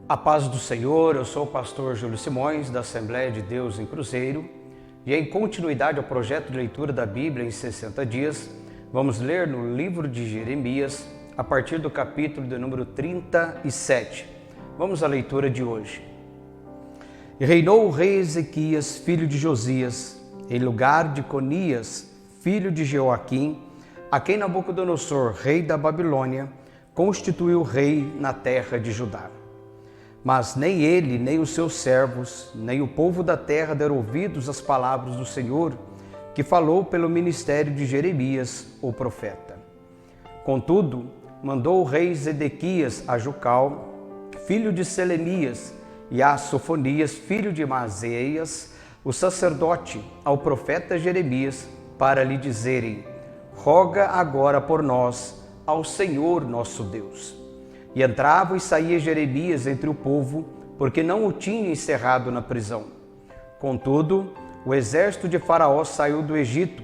A paz do Senhor, eu sou o pastor Júlio Simões, da Assembleia de Deus em Cruzeiro, e em continuidade ao projeto de leitura da Bíblia em 60 dias, vamos ler no livro de Jeremias, a partir do capítulo de número 37. Vamos à leitura de hoje. E reinou o rei Ezequias, filho de Josias, em lugar de Conias, filho de Jeoaquim, a quem Nabucodonosor, rei da Babilônia, constituiu rei na terra de Judá. Mas nem ele, nem os seus servos, nem o povo da terra deram ouvidos às palavras do Senhor, que falou pelo ministério de Jeremias, o profeta. Contudo, mandou o rei Zedequias a Jucal, filho de Selemias, e a Sofonias, filho de Maaseias, o sacerdote, ao profeta Jeremias, para lhe dizerem: roga agora por nós ao Senhor nosso Deus. E entrava e saía Jeremias entre o povo, porque não o tinha encerrado na prisão. Contudo, o exército de Faraó saiu do Egito,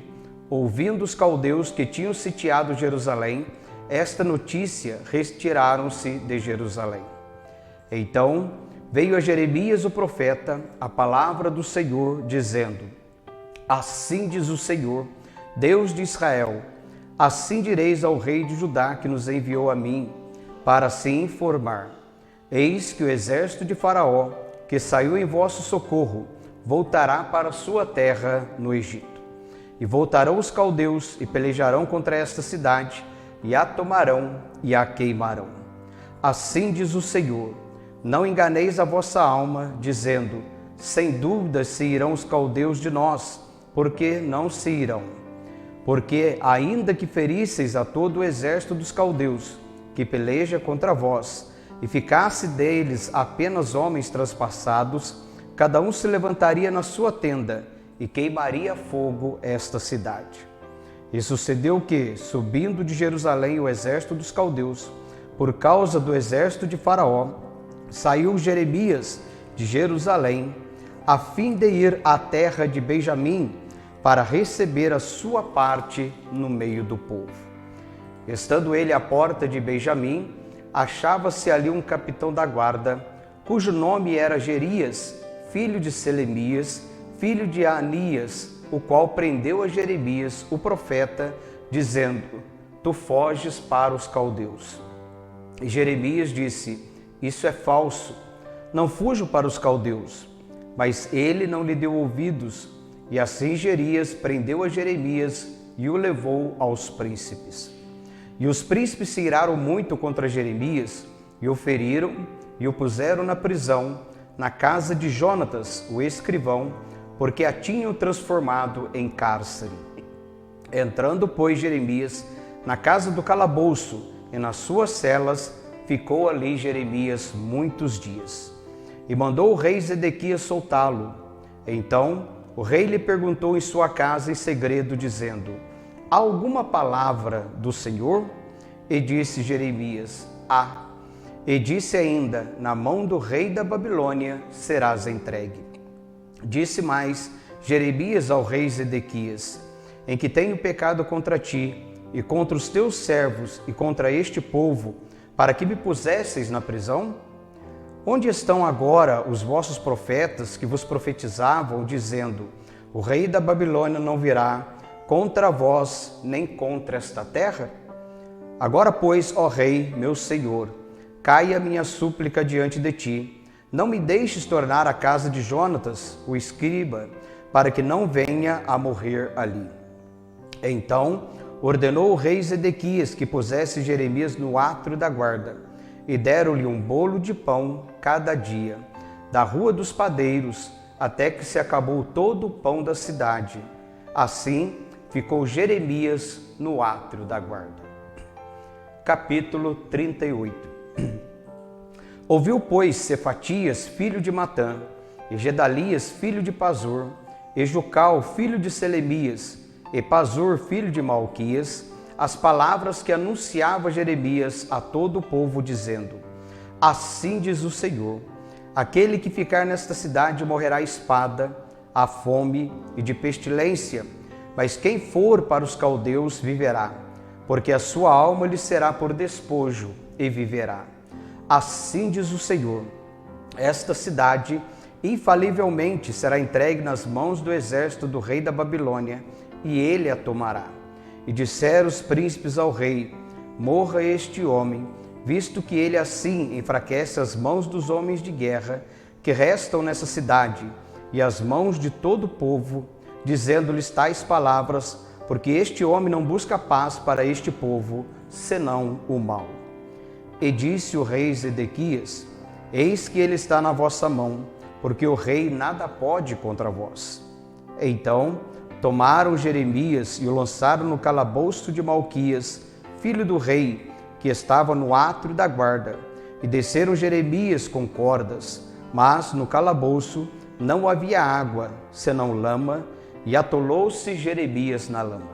ouvindo os caldeus que tinham sitiado Jerusalém, esta notícia retiraram-se de Jerusalém. Então veio a Jeremias o profeta a palavra do Senhor, dizendo: assim diz o Senhor, Deus de Israel, assim direis ao rei de Judá que nos enviou a mim, para se informar: eis que o exército de Faraó, que saiu em vosso socorro, voltará para sua terra no Egito. E voltarão os caldeus e pelejarão contra esta cidade, e a tomarão e a queimarão. Assim diz o Senhor: não enganeis a vossa alma, dizendo: sem dúvida se irão os caldeus de nós, porque não se irão. Porque ainda que ferisseis a todo o exército dos caldeus, que peleja contra vós, e ficasse deles apenas homens transpassados, cada um se levantaria na sua tenda e queimaria a fogo esta cidade. E sucedeu que, subindo de Jerusalém o exército dos caldeus, por causa do exército de Faraó, saiu Jeremias de Jerusalém, a fim de ir à terra de Benjamim, para receber a sua parte no meio do povo. Estando ele à porta de Benjamim, achava-se ali um capitão da guarda, cujo nome era Jerias, filho de Selemias, filho de Anias, o qual prendeu a Jeremias, o profeta, dizendo: tu foges para os caldeus. E Jeremias disse: isso é falso, não fujo para os caldeus. Mas ele não lhe deu ouvidos, e assim Jerias prendeu a Jeremias e o levou aos príncipes. E os príncipes se iraram muito contra Jeremias, e o feriram, e o puseram na prisão, na casa de Jonatas, o escrivão, porque a tinham transformado em cárcere. Entrando, pois, Jeremias na casa do calabouço, e nas suas celas, ficou ali Jeremias muitos dias. E mandou o rei Zedequias soltá-lo. Então o rei lhe perguntou em sua casa em segredo, dizendo: há alguma palavra do Senhor? E disse Jeremias: há. E disse ainda: na mão do rei da Babilônia serás entregue. Disse mais Jeremias ao rei Zedequias: em que tenho pecado contra ti, e contra os teus servos, e contra este povo, para que me pusesseis na prisão? Onde estão agora os vossos profetas que vos profetizavam, dizendo: o rei da Babilônia não virá contra vós, nem contra esta terra? Agora, pois, ó rei, meu senhor, caia a minha súplica diante de ti. Não me deixes tornar à casa de Jonatas, o escriba, para que não venha a morrer ali. Então ordenou o rei Zedequias que pusesse Jeremias no átrio da guarda, e deram-lhe um bolo de pão cada dia, da rua dos padeiros, até que se acabou todo o pão da cidade. Assim ficou Jeremias no átrio da guarda. Capítulo 38. Ouviu, pois, Cefatias, filho de Matã, e Gedalias, filho de Pazur, e Jucal, filho de Selemias, e Pazur, filho de Malquias, as palavras que anunciava Jeremias a todo o povo, dizendo: assim diz o Senhor, aquele que ficar nesta cidade morrerá à espada, à fome e de pestilência, mas quem for para os caldeus viverá, porque a sua alma lhe será por despojo e viverá. Assim diz o Senhor, esta cidade infalivelmente será entregue nas mãos do exército do rei da Babilônia, e ele a tomará. E disseram os príncipes ao rei: morra este homem, visto que ele assim enfraquece as mãos dos homens de guerra que restam nessa cidade, e as mãos de todo o povo, dizendo-lhes tais palavras, porque este homem não busca paz para este povo, senão o mal. E disse o rei Zedequias: eis que ele está na vossa mão, porque o rei nada pode contra vós. Então tomaram Jeremias e o lançaram no calabouço de Malquias, filho do rei, que estava no átrio da guarda, e desceram Jeremias com cordas, mas no calabouço não havia água, senão lama, e atolou-se Jeremias na lama.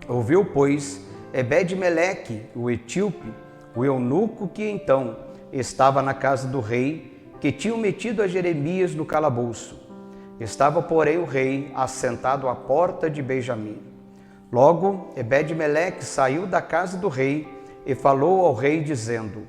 Ouviu, pois, Ebed-Meleque, o etíope, o eunuco que então estava na casa do rei, que tinham metido a Jeremias no calabouço. Estava, porém, o rei assentado à porta de Benjamim. Logo, Ebed-Meleque saiu da casa do rei e falou ao rei, dizendo: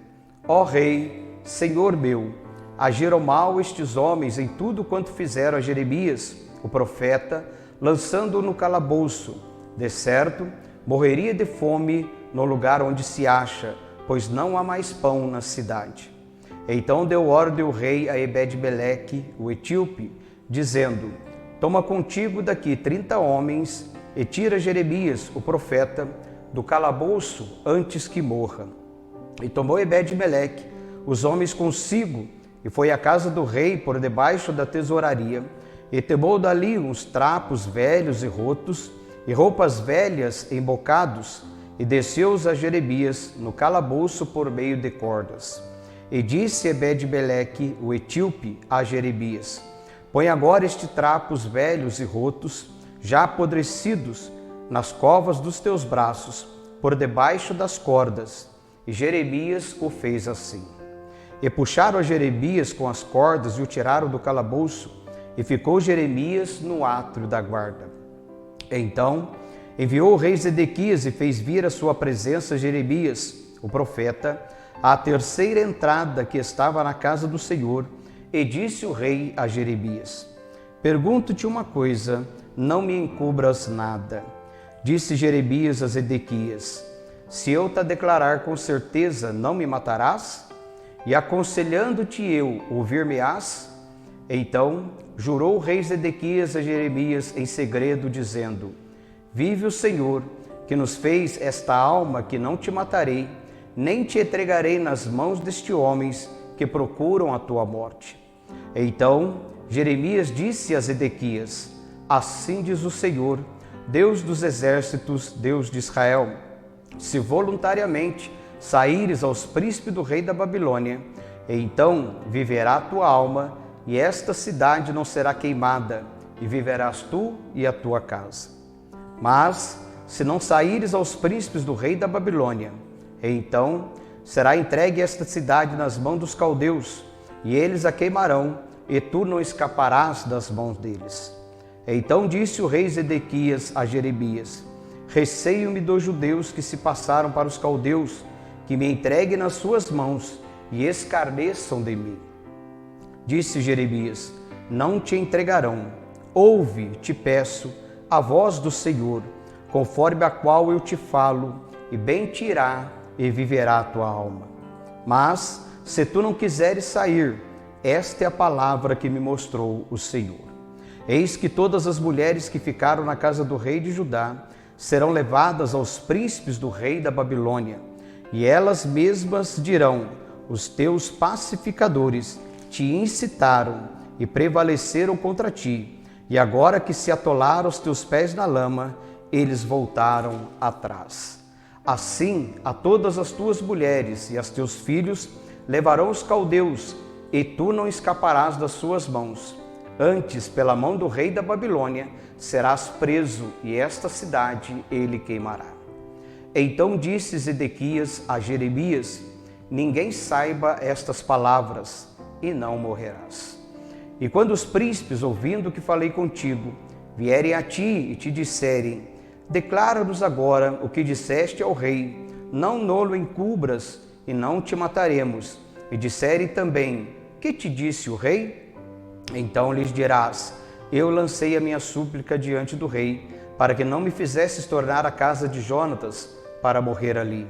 ó rei, senhor meu, agiram mal estes homens em tudo quanto fizeram a Jeremias, o profeta, lançando-o no calabouço. De certo, morreria de fome no lugar onde se acha, pois não há mais pão na cidade. Então deu ordem o rei a Ebed-Meleque, o etíope, dizendo: toma contigo daqui 30 homens e tira Jeremias, o profeta, do calabouço antes que morra. E tomou Ebed-Meleque os homens consigo e foi à casa do rei por debaixo da tesouraria, e tomou dali uns trapos velhos e rotos e roupas velhas em bocados, e desceu-os a Jeremias no calabouço por meio de cordas. E disse Ebed-Meleque, o etíope, a Jeremias: põe agora estes trapos velhos e rotos, já apodrecidos, nas covas dos teus braços, por debaixo das cordas. E Jeremias o fez assim. E puxaram a Jeremias com as cordas e o tiraram do calabouço, e ficou Jeremias no átrio da guarda. Então enviou o rei Zedequias e fez vir à sua presença Jeremias, o profeta, à terceira entrada que estava na casa do Senhor, e disse o rei a Jeremias: pergunto-te uma coisa, não me encubras nada. Disse Jeremias a Zedequias: se eu te declarar com certeza, não me matarás? E aconselhando-te eu, ouvir-me-ás? Então jurou o rei Zedequias a Jeremias em segredo, dizendo: vive o Senhor, que nos fez esta alma, que não te matarei, nem te entregarei nas mãos destes homens que procuram a tua morte. Então Jeremias disse a Zedequias: assim diz o Senhor, Deus dos exércitos, Deus de Israel: se voluntariamente saíres aos príncipes do rei da Babilônia, então viverá a tua alma, e esta cidade não será queimada, e viverás tu e a tua casa. Mas se não saíres aos príncipes do rei da Babilônia, então será entregue esta cidade nas mãos dos caldeus, e eles a queimarão, e tu não escaparás das mãos deles. Então disse o rei Zedequias a Jeremias: receio-me dos judeus que se passaram para os caldeus, que me entreguem nas suas mãos e escarneçam de mim. Disse Jeremias: não te entregarão. Ouve, te peço, a voz do Senhor, conforme a qual eu te falo, e bem te irá, e viverá a tua alma. Mas, se tu não quiseres sair, esta é a palavra que me mostrou o Senhor. Eis que todas as mulheres que ficaram na casa do rei de Judá serão levadas aos príncipes do rei da Babilônia, e elas mesmas dirão: os teus pacificadores te incitaram e prevaleceram contra ti, e agora que se atolaram os teus pés na lama, eles voltaram atrás. Assim, a todas as tuas mulheres e a teus filhos levarão os caldeus, e tu não escaparás das suas mãos. Antes, pela mão do rei da Babilônia, serás preso, e esta cidade ele queimará. Então disse Zedequias a Jeremias: ninguém saiba estas palavras, e não morrerás. E quando os príncipes, ouvindo que falei contigo, vierem a ti e te disserem: declara-nos agora o que disseste ao rei, não nolo encubras, e não te mataremos. E disserem também: que te disse o rei? Então lhes dirás: eu lancei a minha súplica diante do rei, para que não me fizesses tornar à casa de Jonatas, para morrer ali.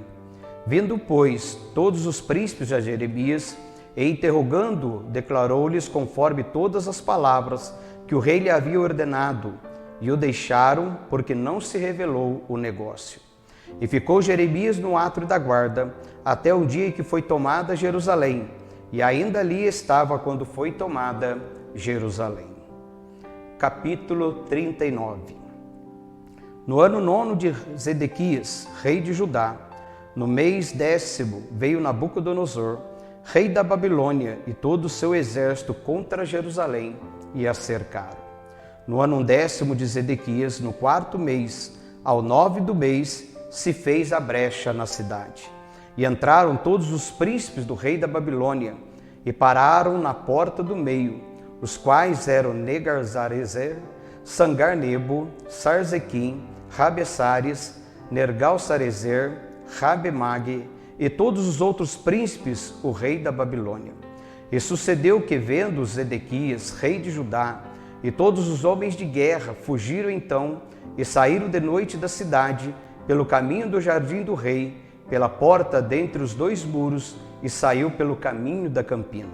Vindo, pois, todos os príncipes a Jeremias, e interrogando-o, declarou-lhes conforme todas as palavras que o rei lhe havia ordenado, e o deixaram, porque não se revelou o negócio. E ficou Jeremias no átrio da guarda, até o dia em que foi tomada Jerusalém, e ainda ali estava quando foi tomada Jerusalém. Capítulo 39. No ano 9 de Zedequias, rei de Judá, no mês 10º, veio Nabucodonosor, rei da Babilônia, e todo o seu exército contra Jerusalém, e a cercaram. No ano 10º de Zedequias, no 4º mês, ao 9 do mês, se fez a brecha na cidade. E entraram todos os príncipes do rei da Babilônia, e pararam na porta do meio, os quais eram Negar-Sarezer, Sangar-Nebo, Sarzequim, Rabessares, Nergal-Sarezer, Rabemag e todos os outros príncipes, o rei da Babilônia. E sucedeu que, vendo Zedequias, rei de Judá, e todos os homens de guerra fugiram então e saíram de noite da cidade, pelo caminho do jardim do rei, pela porta dentre os dois muros, e saiu pelo caminho da campina.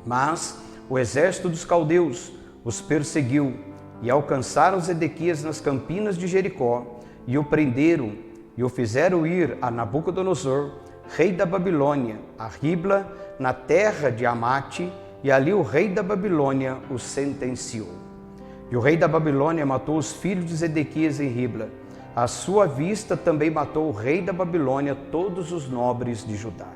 Mas o exército dos caldeus os perseguiu, e alcançaram Zedequias nas campinas de Jericó, e o prenderam, e o fizeram ir a Nabucodonosor, rei da Babilônia, a Ribla, na terra de Amate, e ali o rei da Babilônia o sentenciou. E o rei da Babilônia matou os filhos de Zedequias em Ribla. À sua vista também matou o rei da Babilônia todos os nobres de Judá.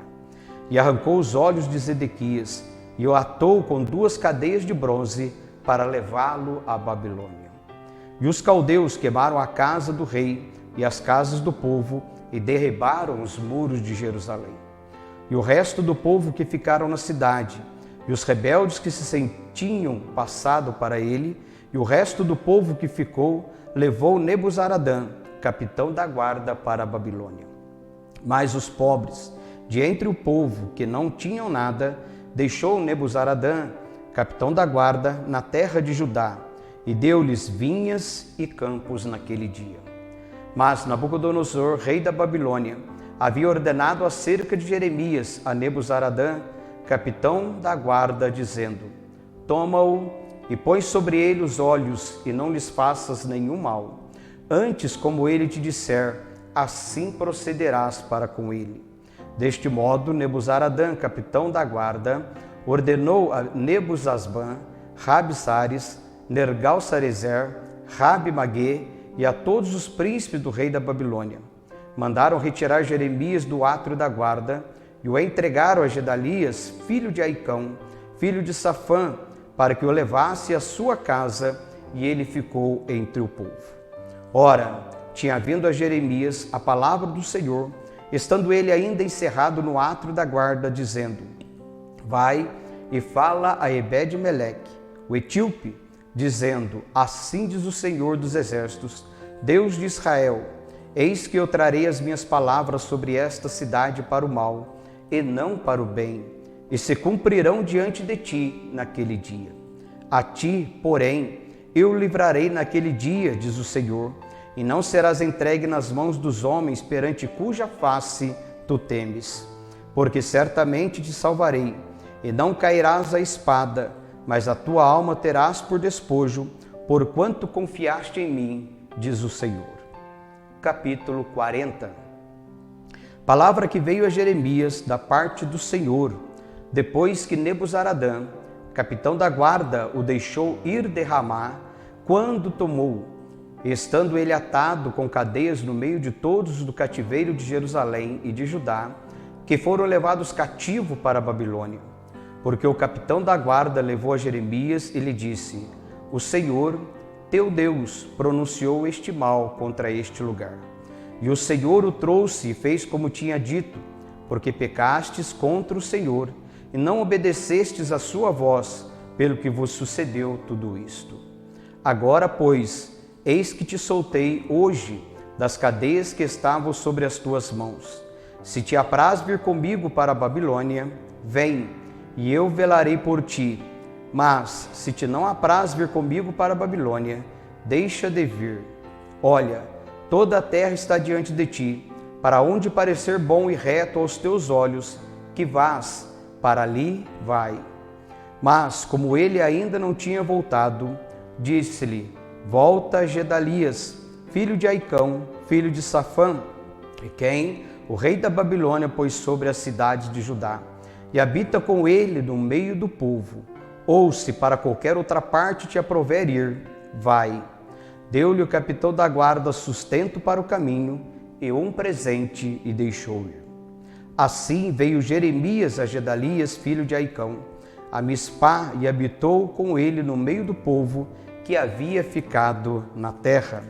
E arrancou os olhos de Zedequias, e o atou com 2 cadeias de bronze, para levá-lo à Babilônia. E os caldeus queimaram a casa do rei e as casas do povo, e derribaram os muros de Jerusalém. E o resto do povo que ficaram na cidade, e os rebeldes que se sentiam passado para ele, e o resto do povo que ficou, levou Nebuzaradã, capitão da guarda, para a Babilônia. Mas os pobres, de entre o povo que não tinham nada, deixou Nebuzaradã, capitão da guarda, na terra de Judá, e deu-lhes vinhas e campos naquele dia. Mas Nabucodonosor, rei da Babilônia, havia ordenado acerca de Jeremias a Nebuzaradã, capitão da guarda, dizendo: toma-o e põe sobre ele os olhos, e não lhes faças nenhum mal. Antes, como ele te disser, assim procederás para com ele. Deste modo, Nebuzaradã, capitão da guarda, ordenou a Nebuzasban, Rabsares, Nergal-Sarezer, Rabemague e a todos os príncipes do rei da Babilônia. Mandaram retirar Jeremias do átrio da guarda e o entregaram a Gedalias, filho de Aicão, filho de Safã, para que o levasse à sua casa, e ele ficou entre o povo. Ora, tinha vindo a Jeremias a palavra do Senhor, estando ele ainda encerrado no átrio da guarda, dizendo: vai e fala a Ebed-Meleque, o etíope, dizendo: assim diz o Senhor dos exércitos, Deus de Israel: eis que eu trarei as minhas palavras sobre esta cidade para o mal, e não para o bem, e se cumprirão diante de ti naquele dia. A ti, porém, eu livrarei naquele dia, diz o Senhor, e não serás entregue nas mãos dos homens perante cuja face tu temes. Porque certamente te salvarei, e não cairás à espada, mas a tua alma terás por despojo, porquanto confiaste em mim, diz o Senhor. Capítulo 40. Palavra que veio a Jeremias da parte do Senhor, depois que Nebuzaradã, capitão da guarda, o deixou ir de Ramá, quando tomou, estando ele atado com cadeias no meio de todos do cativeiro de Jerusalém e de Judá, que foram levados cativo para a Babilônia. Porque o capitão da guarda levou a Jeremias e lhe disse: o Senhor, teu Deus, pronunciou este mal contra este lugar. E o Senhor o trouxe e fez como tinha dito, porque pecastes contra o Senhor e não obedecestes a sua voz, pelo que vos sucedeu tudo isto. Agora, pois, eis que te soltei hoje das cadeias que estavam sobre as tuas mãos. Se te apraz vir comigo para a Babilônia, vem, e eu velarei por ti. Mas, se te não apraz vir comigo para a Babilônia, deixa de vir. Olha, toda a terra está diante de ti, para onde parecer bom e reto aos teus olhos, que vás, para ali vai. Mas, como ele ainda não tinha voltado, disse-lhe: volta a Gedalias, filho de Aicão, filho de Safã, e quem o rei da Babilônia pôs sobre a cidade de Judá, e habita com ele no meio do povo. Ou se para qualquer outra parte te aprouver ir, vai. Deu-lhe o capitão da guarda sustento para o caminho e um presente, e deixou ir. Assim veio Jeremias a Gedalias, filho de Aicão, a Mispá, e habitou com ele no meio do povo que havia ficado na terra.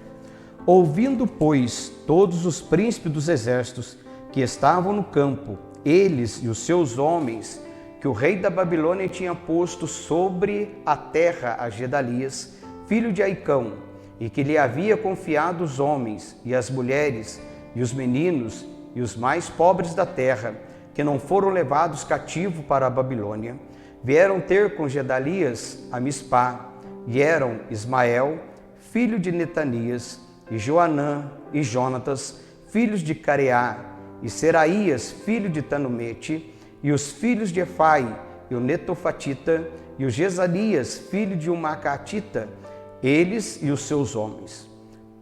Ouvindo, pois, todos os príncipes dos exércitos que estavam no campo, eles e os seus homens, que o rei da Babilônia tinha posto sobre a terra a Gedalias, filho de Aicão, e que lhe havia confiado os homens e as mulheres e os meninos e os mais pobres da terra, que não foram levados cativo para a Babilônia, vieram ter com Gedalias a Mispá, e eram Ismael, filho de Netanias, e Joanã e Jonatas, filhos de Careá, e Seraías, filho de Tanumete, e os filhos de Efai, e o Netofatita, e o Gesalias, filho de Umacatita, eles e os seus homens.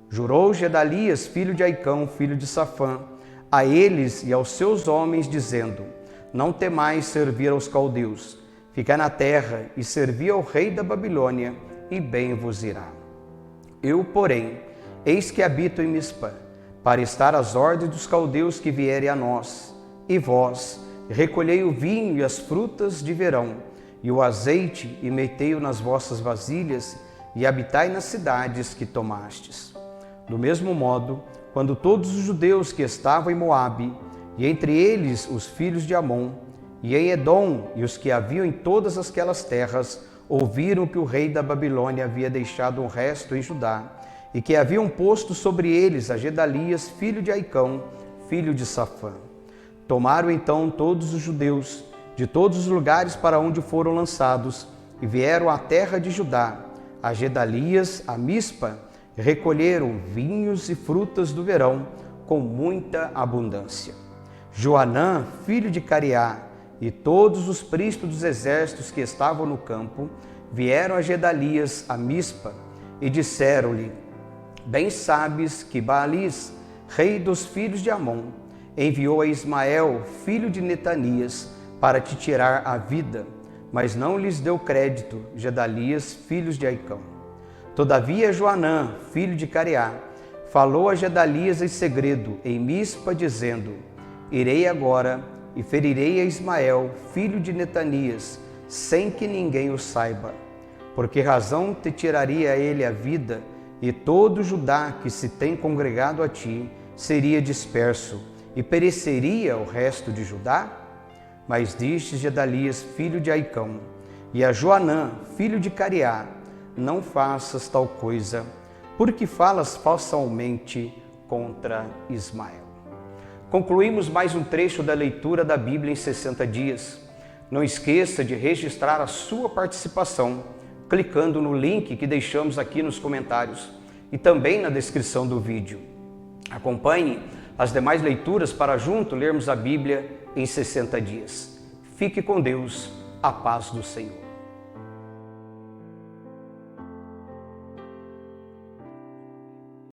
Jurou Gedalias, filho de Aicão, filho de Safã, a eles e aos seus homens, dizendo: não temais servir aos caldeus, ficai na terra e servi ao rei da Babilônia, e bem vos irá. Eu, porém, eis que habito em Mispa, para estar às ordens dos caldeus que vierem a nós, e vós recolhei o vinho e as frutas de verão, e o azeite, e metei-o nas vossas vasilhas, e habitai nas cidades que tomastes. Do mesmo modo, quando todos os judeus que estavam em Moabe, e entre eles os filhos de Amon, e em Edom, e os que haviam em todas aquelas terras, ouviram que o rei da Babilônia havia deixado um resto em Judá, e que haviam posto sobre eles a Gedalias, filho de Aicão, filho de Safã. Tomaram então todos os judeus, de todos os lugares para onde foram lançados, e vieram à terra de Judá, a Gedalias, a Mispa, e recolheram vinhos e frutas do verão com muita abundância. Joanã, filho de Careá, e todos os príncipes dos exércitos que estavam no campo, vieram a Gedalias, a Mispa, e disseram-lhe: bem sabes que Baalis, rei dos filhos de Amon, enviou a Ismael, filho de Netanias, para te tirar a vida, mas não lhes deu crédito, Gedalias, filhos de Aicão. Todavia Joanã, filho de Careá, falou a Gedalias em segredo, em Mispa, dizendo: irei agora e ferirei a Ismael, filho de Netanias, sem que ninguém o saiba. Por que razão te tiraria ele a vida, e todo Judá que se tem congregado a ti seria disperso, e pereceria o resto de Judá? Mas disse Gedalias, filho de Aicão, e a Joanã, filho de Careá: não faças tal coisa, porque falas falsamente contra Ismael. Concluímos mais um trecho da leitura da Bíblia em 60 dias. Não esqueça de registrar a sua participação, clicando no link que deixamos aqui nos comentários e também na descrição do vídeo. Acompanhe as demais leituras para junto lermos a Bíblia em 60 dias. Fique com Deus, a paz do Senhor.